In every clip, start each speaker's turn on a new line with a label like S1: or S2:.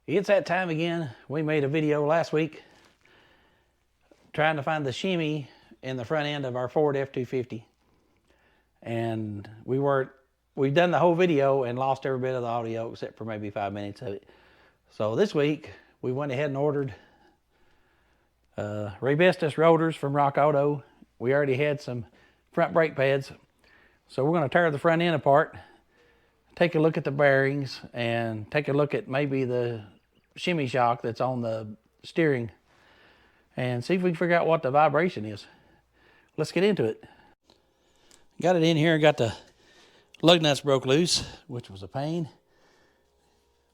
S1: It's that time again. We made a video last week trying to find the shimmy in the front end of our Ford F250. And we've done the whole video and lost every bit of the audio except for maybe 5 minutes of it. So this week we went ahead and ordered Rebestos rotors from Rock Auto. We already had some front brake pads. So we're going to tear the front end apart, take a look at the bearings, and take a look at maybe the shimmy shock that's on the steering and see if we can figure out what the vibration is. Let's get into it. Got it in here, got the lug nuts broke loose, which was a pain.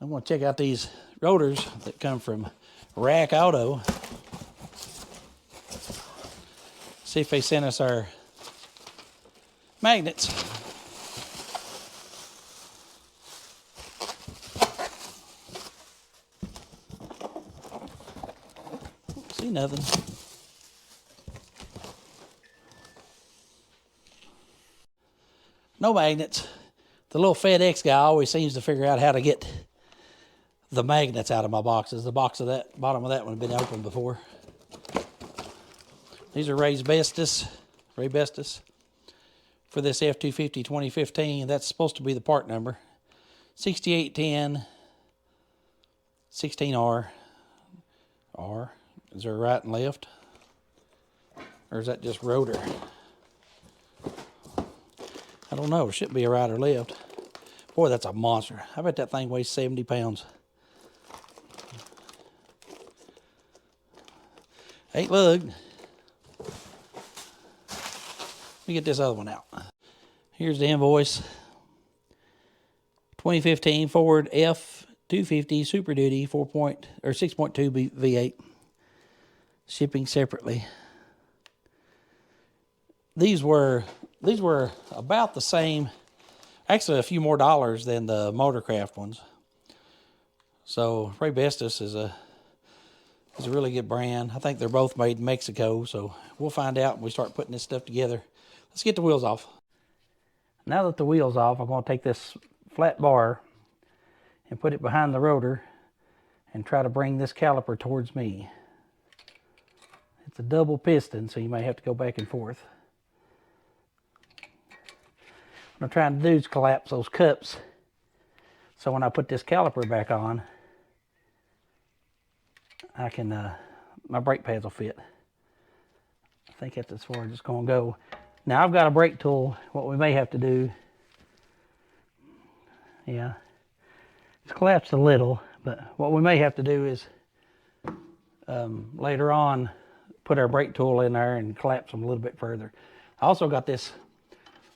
S1: I'm going to check out these rotors that come from Rock Auto. See if they sent us our magnets. See nothing. No magnets. The little FedEx guy always seems to figure out how to get the magnets out of my boxes. The box of that, bottom of that one had been opened before. These are Rebestos for this F250 2015. That's supposed to be the part number. 6810 16R. R. Is there a right and left? Or is that just rotor? I don't know. There shouldn't be a right or left. Boy, that's a monster. I bet that thing weighs 70 pounds. Ain't lug. Let me get this other one out. Here's the invoice. 2015 Ford F250 Super Duty 6.2 V8. Shipping separately. These were about the same, actually a few more dollars than the Motorcraft ones. So Rebestos is a really good brand. I think they're both made in Mexico, so we'll find out when we start putting this stuff together. Let's get the wheels off. Now that the wheel's off, I'm going to take this flat bar and put it behind the rotor and try to bring this caliper towards me. It's a double piston, so you may have to go back and forth. What I'm trying to do is collapse those cups so when I put this caliper back on, I can, my brake pads will fit. I think that's as far as it's going to go. Now I've got a brake tool. What we may have to do, yeah, it's collapsed a little, but what we may have to do is later on put our brake tool in there and collapse them a little bit further. I also got this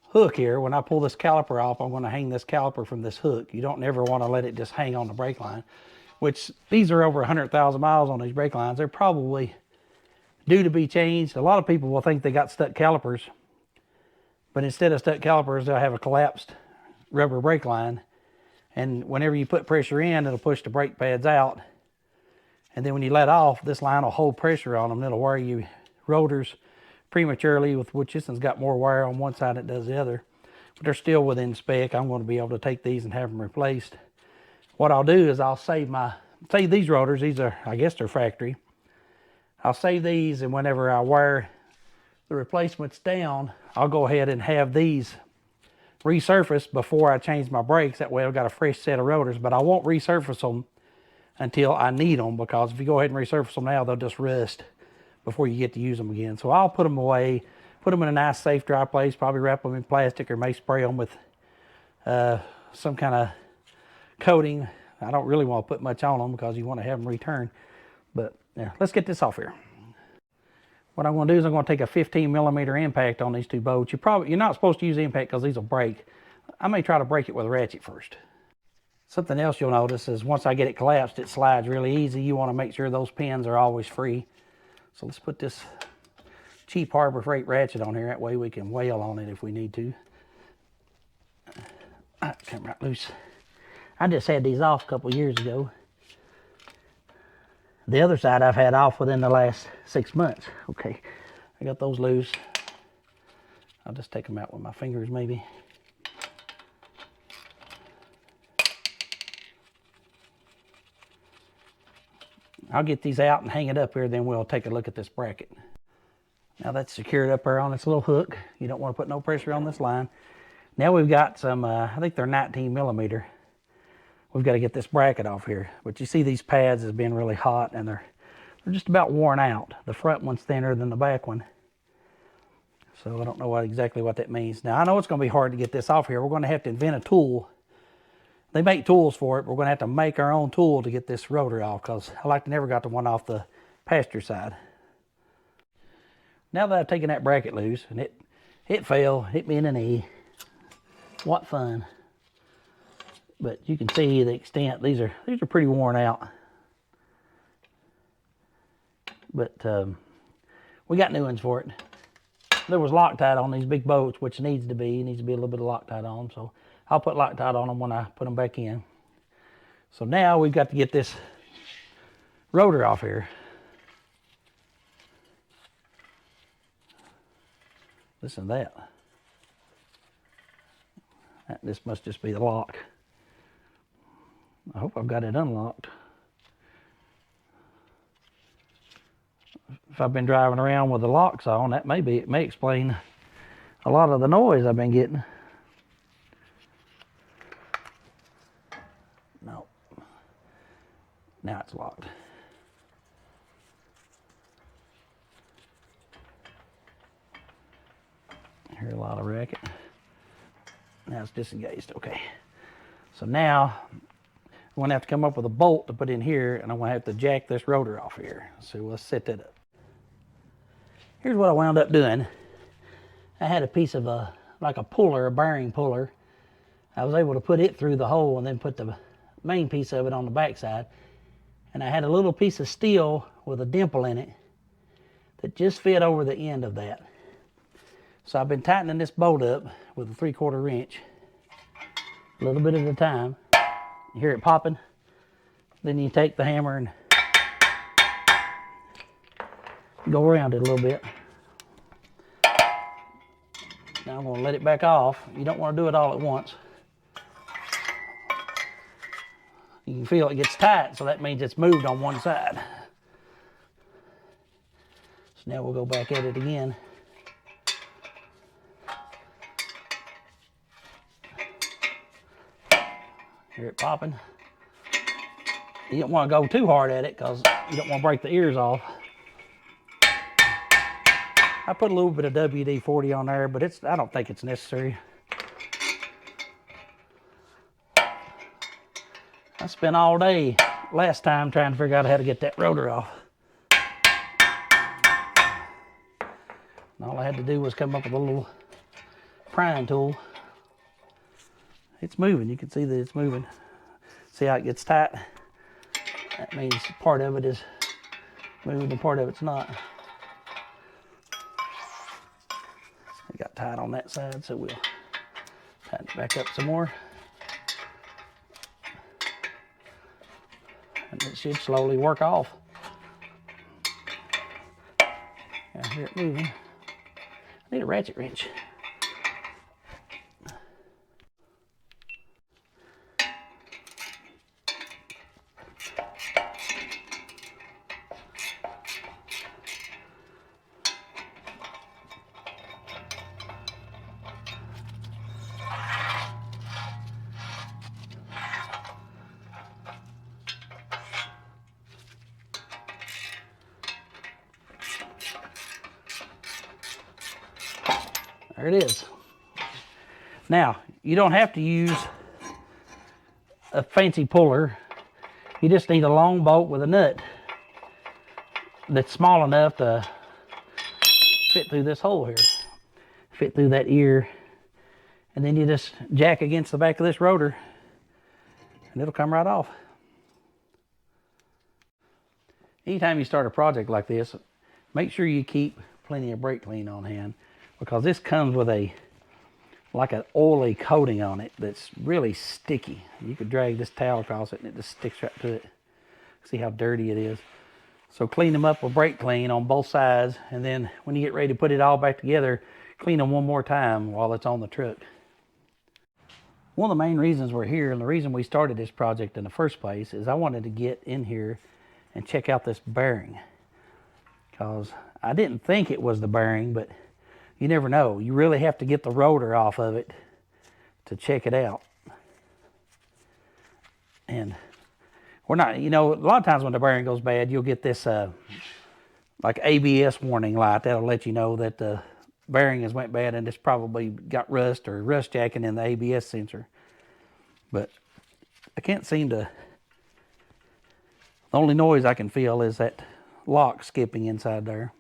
S1: hook here. When I pull this caliper off, I'm going to hang this caliper from this hook. You don't ever want to let it just hang on the brake line, which these are over 100,000 miles on these brake lines. They're probably due to be changed. A lot of people will think they got stuck calipers, but instead of stuck calipers, they'll have a collapsed rubber brake line. And whenever you put pressure in, it'll push the brake pads out. And then when you let off, this line will hold pressure on them. It'll wear you rotors prematurely, with which this one's got more wear on one side than it does the other. But they're still within spec. I'm going to be able to take these and have them replaced. What I'll do is I'll save these rotors. These are, I guess they're factory. I'll save these, and whenever I wear the replacements down, I'll go ahead and have these resurfaced before I change my brakes. That way I've got a fresh set of rotors, but I won't resurface them until I need them, because if you go ahead and resurface them now, they'll just rust before you get to use them again. So I'll put them away, put them in a nice safe dry place, probably wrap them in plastic, or may spray them with some kind of coating. I don't really want to put much on them because you want to have them returned. But yeah, let's get this off here. What I'm going to do is I'm going to take a 15mm impact on these two bolts. You're not supposed to use impact because these will break. I may try to break it with a ratchet first. Something else you'll notice is once I get it collapsed, it slides really easy. You want to make sure those pins are always free. So let's put this cheap Harbor Freight ratchet on here. That way we can wail on it if we need to. Come right loose. I just had these off a couple years ago. The other side I've had off within the last 6 months. Okay, I got those loose. I'll just take them out with my fingers maybe. I'll get these out and hang it up here, then we'll take a look at this bracket. Now that's secured up there on this little hook. You don't want to put no pressure on this line. Now we've got some, I think they're 19 millimeter. We've got to get this bracket off here. But you see these pads has been really hot and they're just about worn out. The front one's thinner than the back one. So I don't know exactly what that means. Now I know it's going to be hard to get this off here. We're going to have to invent a tool. They make tools for it, but we're going to have to make our own tool to get this rotor off, because I like to never got the one off the pasture side. Now that I've taken that bracket loose, and it fell, hit me in the knee. What fun. But you can see the extent. These are pretty worn out. But we got new ones for it. There was Loctite on these big boats, which needs to be a little bit of Loctite on them. So I'll put Loctite on them when I put them back in. So now we've got to get this rotor off here. Listen to that. This must just be the lock. I hope I've got it unlocked. If I've been driving around with the locks on, it may explain a lot of the noise I've been getting. No. Now it's locked. I hear a lot of racket. Now it's disengaged. Okay. So now I'm going to have to come up with a bolt to put in here, and I'm going to have to jack this rotor off here. So let's set that up. Here's what I wound up doing. I had a piece of like a puller, a bearing puller. I was able to put it through the hole and then put the main piece of it on the back side. And I had a little piece of steel with a dimple in it that just fit over the end of that. So I've been tightening this bolt up with a 3/4 wrench, a little bit at a time. You hear it popping? Then you take the hammer and go around it a little bit. Now I'm going to let it back off. You don't want to do it all at once. You can feel it gets tight, so that means it's moved on one side. So now we'll go back at it again. Hear it popping. You don't want to go too hard at it because you don't want to break the ears off. I put a little bit of WD-40 on there, but I don't think it's necessary. I spent all day last time trying to figure out how to get that rotor off. And all I had to do was come up with a little prying tool. It's moving. You can see that it's moving. See how it gets tight? That means part of it is moving and part of it's not. It got tight on that side, so we'll tighten it back up some more. And it should slowly work off. I hear it moving. I need a ratchet wrench. There it is. Now, you don't have to use a fancy puller. You just need a long bolt with a nut that's small enough to fit through this hole here. Fit through that ear. And then you just jack against the back of this rotor and it'll come right off. Anytime you start a project like this, make sure you keep plenty of brake clean on hand, because this comes with like an oily coating on it that's really sticky. You could drag this towel across it and it just sticks right to it. See how dirty it is. So clean them up with brake clean on both sides, and then when you get ready to put it all back together, clean them one more time while it's on the truck. One of the main reasons we're here, and the reason we started this project in the first place, is I wanted to get in here and check out this bearing, because I didn't think it was the bearing, but you never know. You really have to get the rotor off of it to check it out. And we're not, you know, a lot of times when the bearing goes bad, you'll get this like ABS warning light that'll let you know that the bearing has went bad and it's probably got rust or rust jacking in the ABS sensor. But I can't seem to, the only noise I can feel is that lock skipping inside there.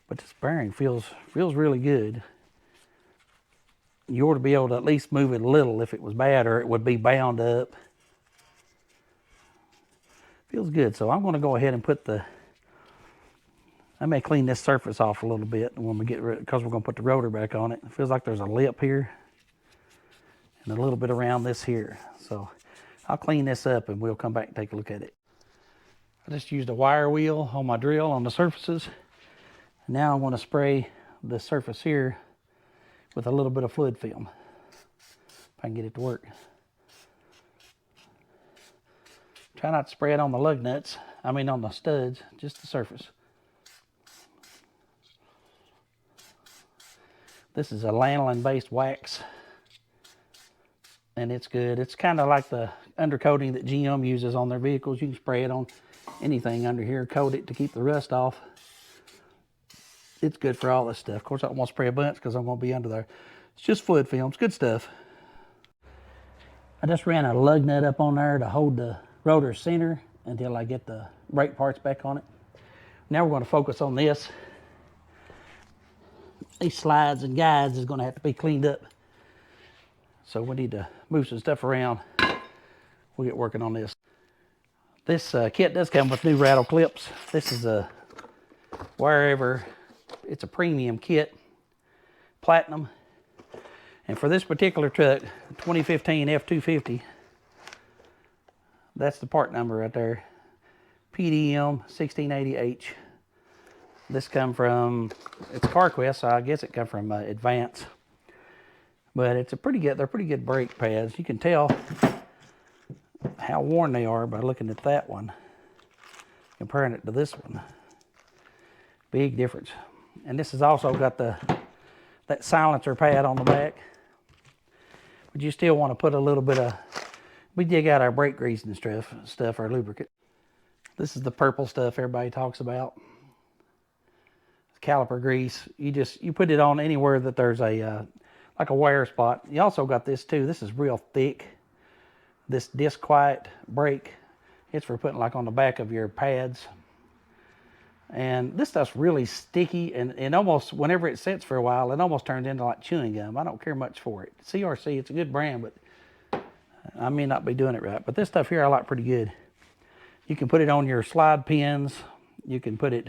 S1: But this bearing feels really good. You ought to be able to at least move it a little if it was bad, or it would be bound up. Feels good. So I'm going to go ahead and put I may clean this surface off a little bit when we get rid, because we're going to put the rotor back on it. It feels like there's a lip here and a little bit around this here. So I'll clean this up and we'll come back and take a look at it. I just used a wire wheel on my drill on the surfaces. Now I'm going to spray the surface here with a little bit of fluid film, if I can get it to work. Try not to spray it on the lug nuts, on the studs, just the surface. This is a lanolin based wax, and it's good. It's kind of like the undercoating that GM uses on their vehicles. You can spray it on anything under here, coat it to keep the rust off. It's good for all this stuff. Of course, I don't want to spray a bunch because I'm going to be under there. It's just fluid film. It's good stuff. I just ran a lug nut up on there to hold the rotor center until I get the brake parts back on it. Now we're going to focus on this. These slides and guides is going to have to be cleaned up. So we need to move some stuff around. We'll get working on this. This kit does come with new rattle clips. This is a wherever. It's a premium kit, platinum. And for this particular truck, 2015 F250, that's the part number right there, PDM 1680H. This come from, it's CarQuest, so I guess it come from Advance. But it's they're pretty good brake pads. You can tell how worn they are by looking at that one, comparing it to this one. Big difference. And this has also got that silencer pad on the back. But you still want to put a little bit of, we dig out our brake grease and stuff, our lubricant. This is the purple stuff everybody talks about. Caliper grease. You put it on anywhere that there's a like a wear spot. You also got this too. This is real thick. This disc quiet brake. It's for putting like on the back of your pads. And this stuff's really sticky, and almost whenever it sits for a while, it almost turns into like chewing gum. I don't care much for it. CRC, it's a good brand, but I may not be doing it right. But this stuff here I like pretty good. You can put it on your slide pins. You can put it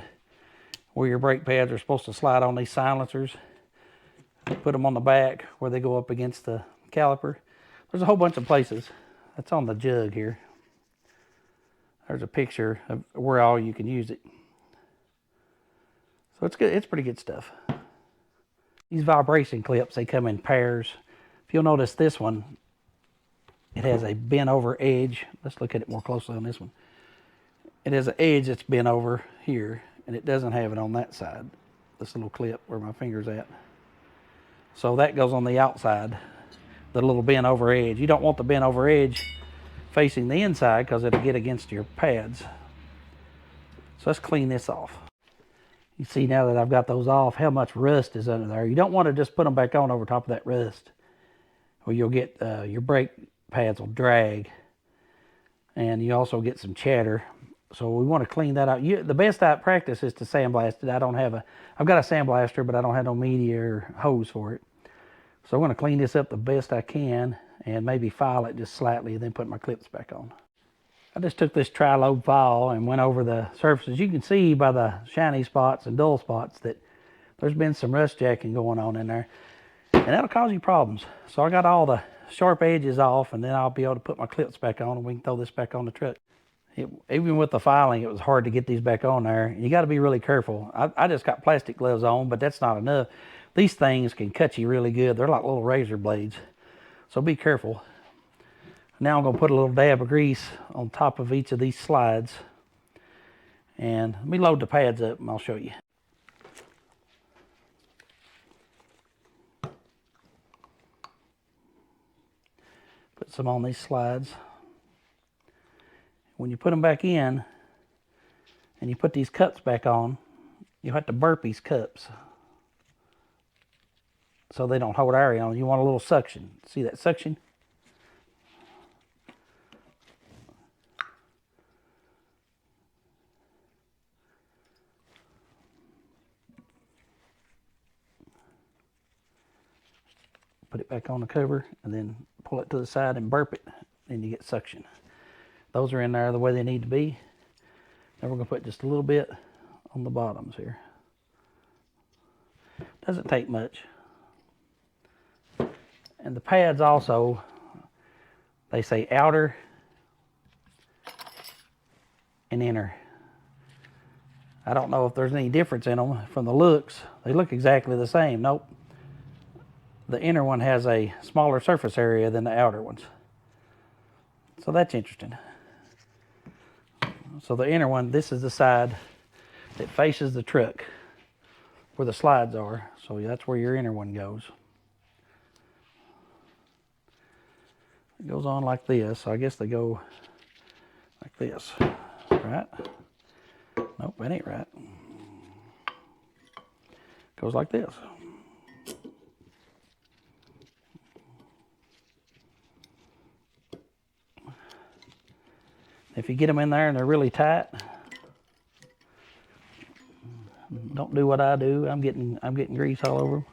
S1: where your brake pads are supposed to slide on these silencers. Put them on the back where they go up against the caliper. There's a whole bunch of places. That's on the jug here. There's a picture of where all you can use it. So it's good. It's pretty good stuff. These vibration clips, they come in pairs. If you'll notice this one, it has a bent over edge. Let's look at it more closely on this one. It has an edge that's bent over here, and it doesn't have it on that side. This little clip where my finger's at. So that goes on the outside, the little bent over edge. You don't want the bent over edge facing the inside because it'll get against your pads. So let's clean this off. You see now that I've got those off, how much rust is under there. You don't want to just put them back on over top of that rust, or you'll get your brake pads will drag, and you also get some chatter. So we want to clean that out. The best practice is to sandblast it. I've got a sandblaster, but I don't have no media or hose for it. So I'm going to clean this up the best I can and maybe file it just slightly and then put my clips back on. I just took this tri-lobe file and went over the surfaces. You can see by the shiny spots and dull spots that there's been some rust jacking going on in there. And that'll cause you problems. So I got all the sharp edges off, and then I'll be able to put my clips back on and we can throw this back on the truck. Even with the filing, it was hard to get these back on there. You got to be really careful. I just got plastic gloves on, but that's not enough. These things can cut you really good. They're like little razor blades. So be careful. Now I'm going to put a little dab of grease on top of each of these slides. And let me load the pads up and I'll show you. Put some on these slides. When you put them back in and you put these cups back on, you have to burp these cups so they don't hold air on. You want a little suction. See that suction? Put it back on the cover and then pull it to the side and burp it, and you get suction. Those are in there the way they need to be. Now we're going to put just a little bit on the bottoms here. Doesn't take much. And the pads also, they say outer and inner. I don't know if there's any difference in them from the looks. They look exactly the same. Nope. The inner one has a smaller surface area than the outer ones. So that's interesting. So the inner one, this is the side that faces the truck where the slides are. So that's where your inner one goes. It goes on like this. So I guess they go like this, right? Nope, that ain't right. Goes like this. If you get them in there and they're really tight, don't do what I do. I'm getting grease all over them.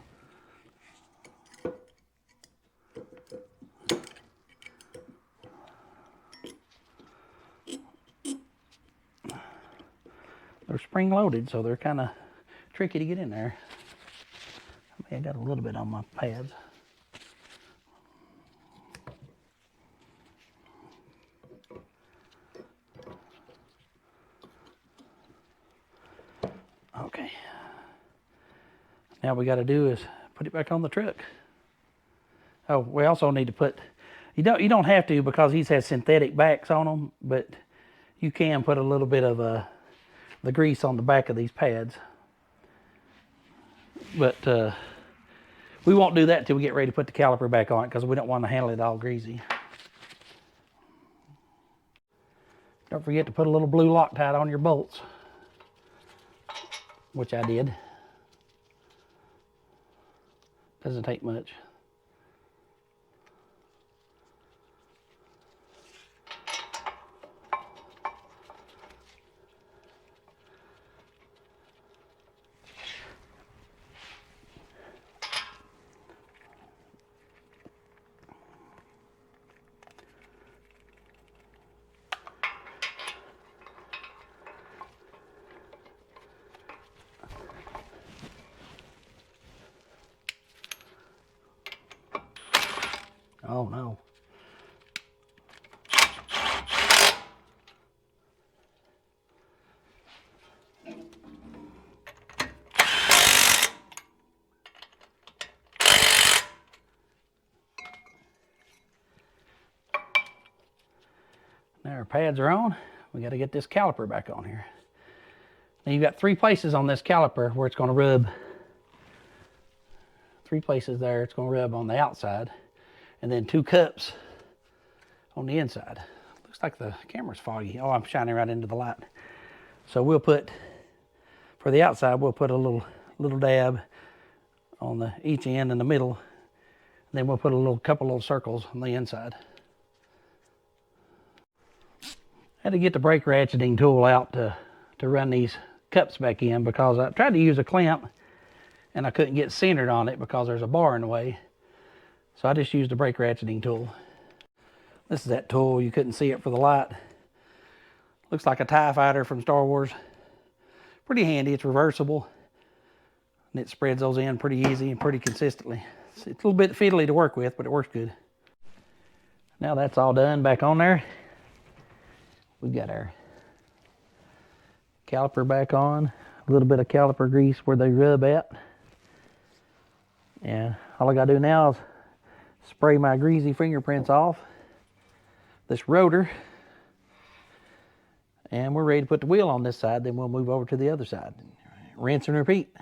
S1: They're spring loaded, so they're kind of tricky to get in there. I got a little bit on my pads. Okay. Now we got to do is put it back on the truck. Oh, we also need to put, you don't have to because these have synthetic backs on them, but you can put a little bit of the grease on the back of these pads. But we won't do that until we get ready to put the caliper back on it because we don't want to handle it all greasy. Don't forget to put a little blue Loctite on your bolts, which I did. Doesn't take much. Oh no. Now our pads are on. We got to get this caliper back on here. Now you've got 3 places on this caliper where it's going to rub. 3 places there it's going to rub on the outside, and then 2 cups on the inside. Looks like the camera's foggy. Oh, I'm shining right into the light. So we'll put, for the outside, we'll put a little dab on each end in the middle, and then we'll put a couple little circles on the inside. I had to get the brake ratcheting tool out to run these cups back in because I tried to use a clamp and I couldn't get centered on it because there's a bar in the way. So I just used the brake ratcheting tool. This is that tool. You couldn't see it for the light. Looks like a TIE fighter from Star Wars. Pretty handy. It's reversible. And it spreads those in pretty easy and pretty consistently. It's a little bit fiddly to work with, but it works good. Now that's all done back on there. We've got our caliper back on. A little bit of caliper grease where they rub at. And all I gotta do now is spray my greasy fingerprints off this rotor. And we're ready to put the wheel on this side, then we'll move over to the other side. Rinse and repeat.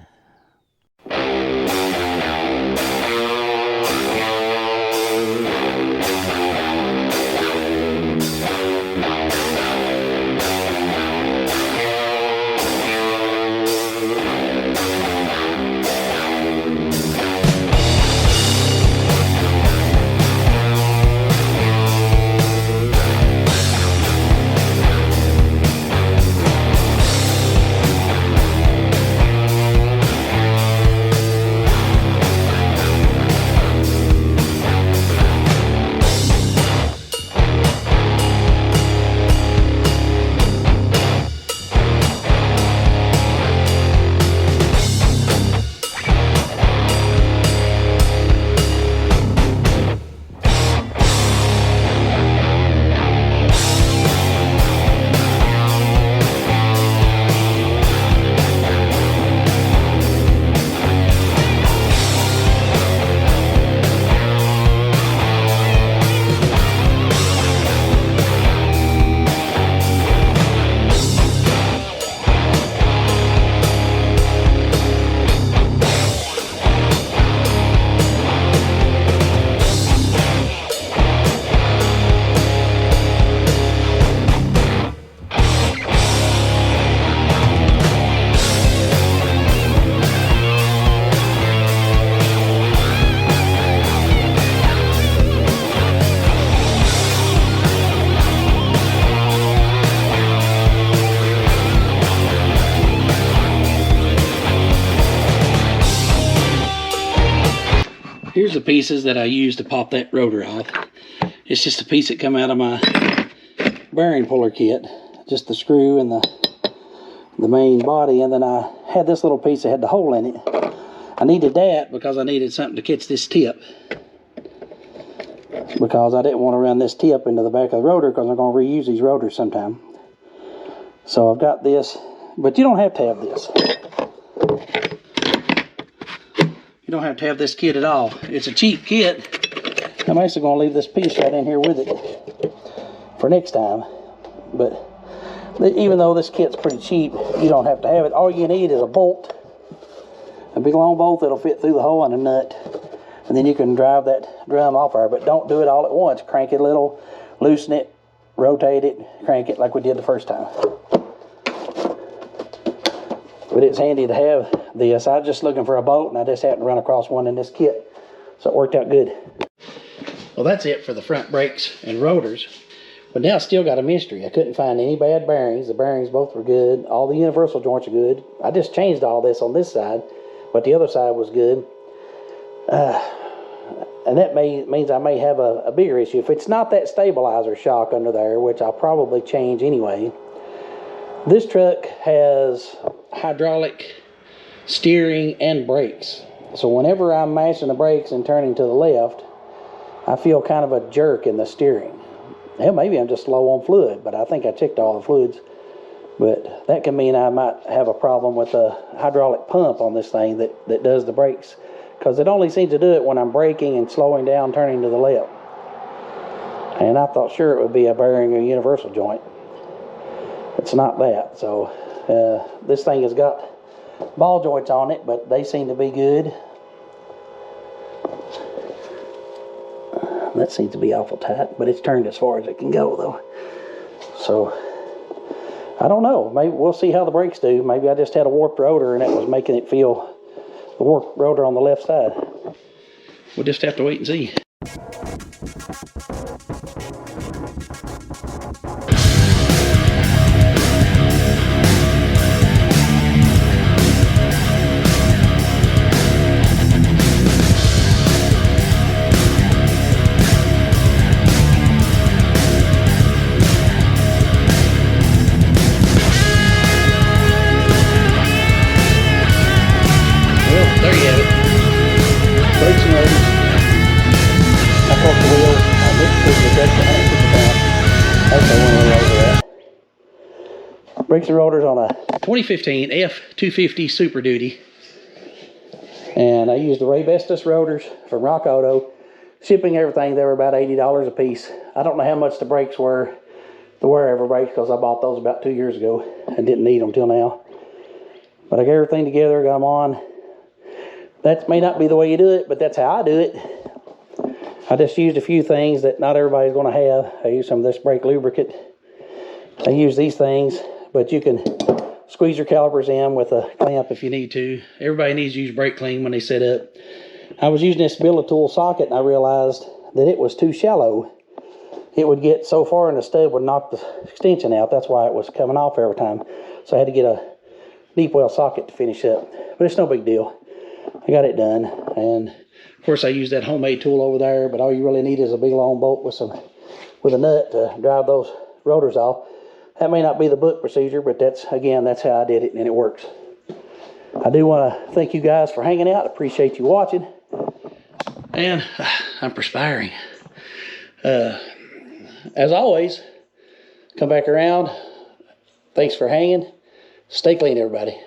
S1: Here's the pieces that I used to pop that rotor off. It's just a piece that come out of my bearing puller kit. Just the screw and the main body, and then I had this little piece that had the hole in it. I needed that because I needed something to catch this tip, because I didn't want to run this tip into the back of the rotor, because I'm going to reuse these rotors sometime. So I've got this, but you don't have to have this. You don't have to have this kit at all. It's a cheap kit. I'm actually going to leave this piece right in here with it for next time. But even though this kit's pretty cheap, you don't have to have it. All you need is a bolt, a big long bolt that'll fit through the hole, and a nut. And then you can drive that drum off there. But don't do it all at once. Crank it a little, loosen it, rotate it, crank it like we did the first time. But it's handy to have this. I was just looking for a bolt, and I just happened to run across one in this kit. So it worked out good. Well, that's it for the front brakes and rotors. But now I still got a mystery. I couldn't find any bad bearings. The bearings both were good. All the universal joints are good. I just changed all this on this side, but the other side was good. And that means I may have a bigger issue. If it's not that stabilizer shock under there, which I'll probably change anyway. This truck has hydraulic steering and brakes. So whenever I'm mashing the brakes and turning to the left, I feel kind of a jerk in the steering. Hell, maybe I'm just low on fluid, but I think I checked all the fluids. But that can mean I might have a problem with the hydraulic pump on this thing that does the brakes, because it only seems to do it when I'm braking and slowing down, turning to the left. And I thought sure it would be a bearing or universal joint. It's not that. So this thing has got ball joints on it, but they seem to be good. That seems to be awful tight, but it's turned as far as it can go though. So I don't know. Maybe we'll see how the brakes do. Maybe I just had a warped rotor and that was making it feel the warped rotor on the left side. We'll just have to wait and see. Brakes and rotors on a 2015 F250 Super Duty. And I used the Ray Bestis rotors from Rock Auto. Shipping everything, they were about $80 a piece. I don't know how much the brakes were. the wear ever brakes because I bought those about 2 years ago and didn't need them till now. But I got everything together, got them on. That may not be the way you do it, but that's how I do it. I just used a few things that not everybody's going to have. I used some of this brake lubricant. I use these things, but you can squeeze your calipers in with a clamp if you need to. Everybody needs to use brake clean when they set up. I was using this billet tool socket and I realized that it was too shallow. It would get so far in the stud would knock the extension out. That's why it was coming off every time. So I had to get a deep well socket to finish up. But it's no big deal. I got it done. And of course I used that homemade tool over there, but all you really need is a big long bolt with a nut to drive those rotors off. That may not be the book procedure, but that's how I did it, and it works. I do want to thank you guys for hanging out. Appreciate you watching. And I'm perspiring. As always, come back around. Thanks for hanging. Stay clean, everybody.